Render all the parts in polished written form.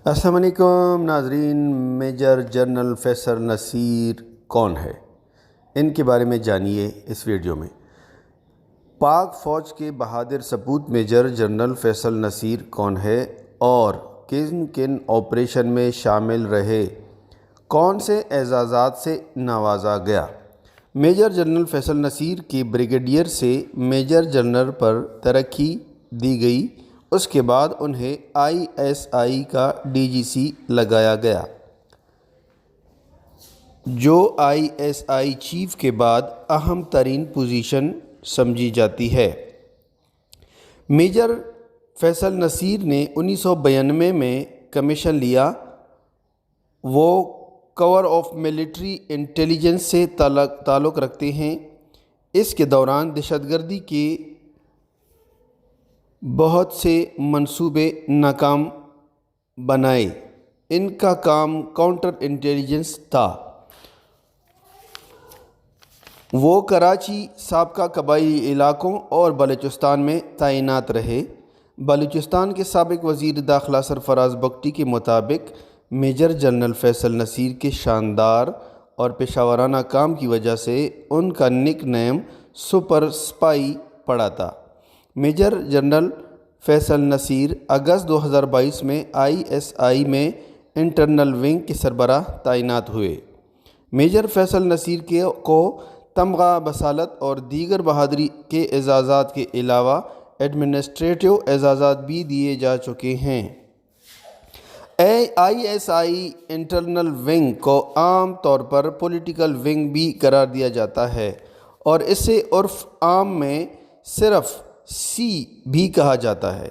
السلام علیکم ناظرین، میجر جنرل فیصل نصیر کون ہے؟ ان کے بارے میں جانیے اس ویڈیو میں۔ پاک فوج کے بہادر سپوت میجر جنرل فیصل نصیر کون ہے اور کن کن آپریشن میں شامل رہے، کون سے اعزازات سے نوازا گیا؟ میجر جنرل فیصل نصیر کی بریگیڈیئر سے میجر جنرل پر ترقی دی گئی، اس کے بعد انہیں ISI کا DGC لگایا گیا، جو ISI چیف کے بعد اہم ترین پوزیشن سمجھی جاتی ہے۔ میجر فیصل نصیر نے 1992 میں کمیشن لیا۔ وہ کور آف ملٹری انٹیلیجنس سے تعلق رکھتے ہیں۔ اس کے دوران دہشت گردی کے بہت سے منصوبے ناکام بنائے۔ ان کا کام کاؤنٹر انٹیلیجنس تھا۔ وہ کراچی، سابقہ قبائلی علاقوں اور بلوچستان میں تعینات رہے۔ بلوچستان کے سابق وزیر داخلہ سرفراز بگٹی کے مطابق میجر جنرل فیصل نصیر کے شاندار اور پیشہ ورانہ کام کی وجہ سے ان کا نک نیم سپر سپائی پڑا تھا۔ میجر جنرل فیصل نصیر اگست 2022 میں ISI میں انٹرنل ونگ کے سربراہ تعینات ہوئے۔ میجر فیصل نصیر کو تمغہ بصالت اور دیگر بہادری کے اعزازات کے علاوہ ایڈمنسٹریٹو اعزازات بھی دیے جا چکے ہیں۔ ISI انٹرنل ونگ کو عام طور پر پولیٹیکل ونگ بھی قرار دیا جاتا ہے اور اسے عرف عام میں صرف C بھی کہا جاتا ہے۔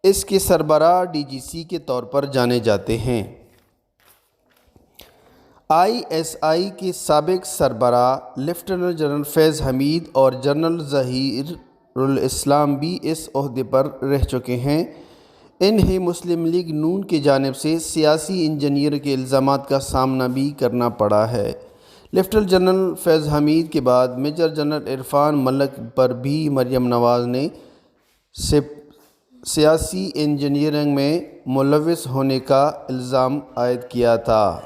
اس کے سربراہ DGC کے طور پر جانے جاتے ہیں۔ ISI کے سابق سربراہ لیفٹیننٹ جنرل فیض حمید اور جنرل ظہیر الاسلام بھی اس عہدے پر رہ چکے ہیں۔ انہیں مسلم لیگ نون کی جانب سے سیاسی انجینئر کے الزامات کا سامنا بھی کرنا پڑا ہے۔ لیفٹیننٹ جنرل فیض حمید کے بعد میجر جنرل عرفان ملک پر بھی مریم نواز نے سیاسی انجینئرنگ میں ملوث ہونے کا الزام عائد کیا تھا۔